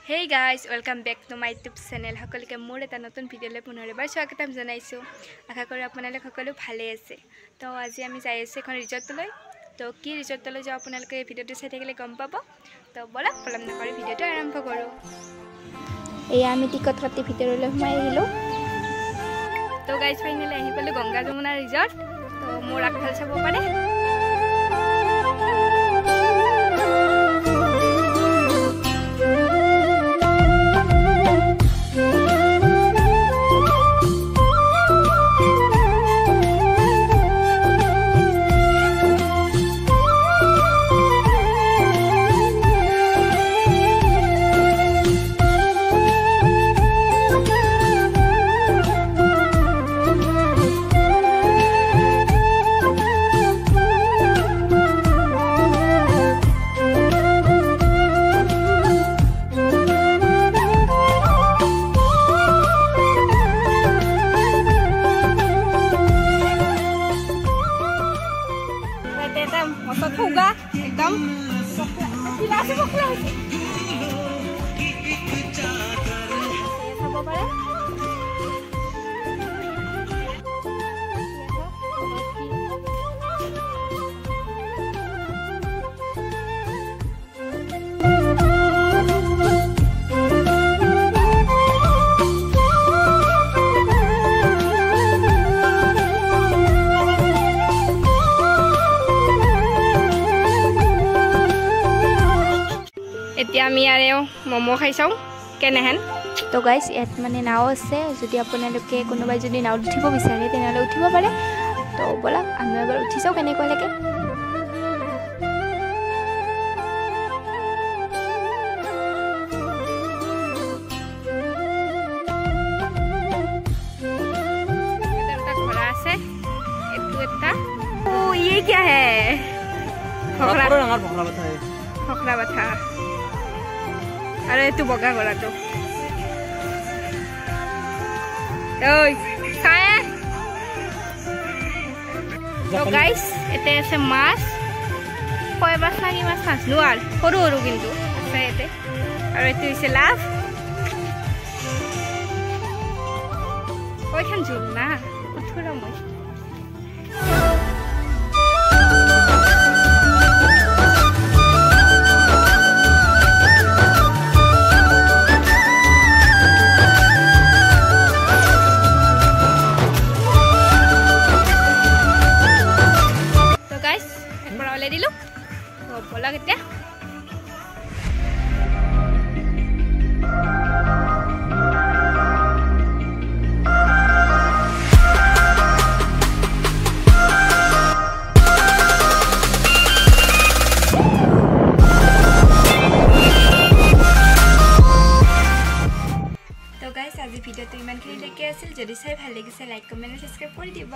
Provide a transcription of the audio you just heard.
Hey guys, welcome back to my YouTube channel. সকলকে মোৰ এটা নতুন ভিডিঅ'লৈ পুনৰবাৰ স্বাগতম জনাইছো। আশা কৰো আপোনালোক সকলো ভালে আছে। তো আজি আমি যাই আছো এখন ৰিজৰ্টলৈ। তো কি ৰিজৰ্টলৈ যাও আপোনালোকে এই ভিডিঅ'টো চাই থাকিলে গম পাব। তো বলক পলম নকৰি ভিডিঅ'টো আৰম্ভ কৰো। এয়া আমি টিকট কাটি ভিতৰলৈ সোমাই আহিলো। তো গাইজ ফাইনেলি আহি পালো গংগা যমুনা ৰিজৰ্ট। তো মোৰ আগফাল চাব পাৰে। होगा एकदम किला से पकड़ा है सब बड़ा এতিয়া আমি আরে মোমো খাইছাও কেনেহেন। তো গাইস ইয়াত মানে নাও আছে, যদি আপোনালোকে কোনোবাই যদি নাও উঠিব বিচাৰে তেনেহলে উঠিব পাৰে। তো বলক আমি এবাৰ উঠি চাও কেনেকুৱা লাগে। এটা ঘোড়া আছে, এটো এটা। ও ये क्या है? फकरा रंगार फकरा बथा है। फकरा बथा अरे तू बगा गोला तो ओय खाए। तो गाइस एते আছে মাছ কয় মাছ লাগি মাছ নাছনো আর সৰু সৰু কিন্তু আছে এতে। আৰু এতে হৈছে লাভ কয়খান জুল না উঠুৰা মই। দিলো তো বলা কেতিয়া তো গাইস আজি ভিডিওটো ইমানখিনি লৈকে আছিল। যদি চাই ভাল লাগিছে লাইক কমেন্ট আৰু সাবস্ক্ৰাইব কৰি দিব।